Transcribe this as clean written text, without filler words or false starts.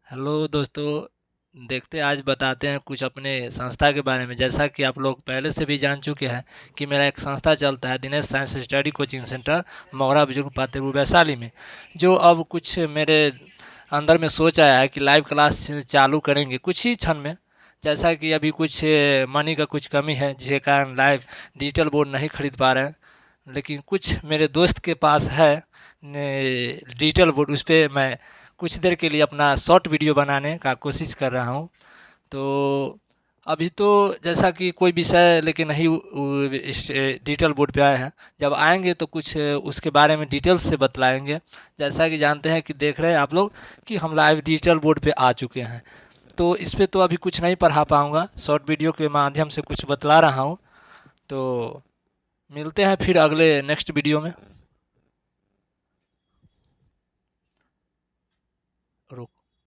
Hello दोस्तों, देखते हैं आज बताते हैं कुछ अपने संस्था के बारे में। जैसा कि आप लोग पहले से भी जान चुके हैं कि मेरा एक संस्था चलता है, Dinesh science study coaching centre, मोगरा बुजुर्ग पातेपुर वैशाली में। जो अब कुछ मेरे अंदर में सोच आया है कि लाइव क्लास चालू करेंगे कुछ ही क्षण में। जैसा कि अभी कुछ मनी का कुछ कमी है, जिसके कारण लाइव डिजिटल बोर्ड नहीं खरीद पा रहे हैं। लेकिन कुछ मेरे दोस्त के पास है डिजिटल बोर्ड, उस पे मैं कुछ देर के लिए अपना शॉर्ट वीडियो बनाने का कोशिश कर रहा हूँ। तो अभी तो जैसा कि कोई विषय लेके नहीं इस डिजिटल बोर्ड पे आए हैं। जब आएंगे तो कुछ उसके बारे में डिटेल से बतलाएंगे। जैसा कि जानते हैं कि देख रहे हैं आप लोग कि हम लाइव डिजिटल बोर्ड पे आ चुके हैं। तो इस पे तो अभी कुछ नहीं पढ़ा पाऊँगा, शॉर्ट वीडियो के माध्यम से कुछ बतला रहा हूँ। तो मिलते हैं फिर अगले नेक्स्ट वीडियो में। रुक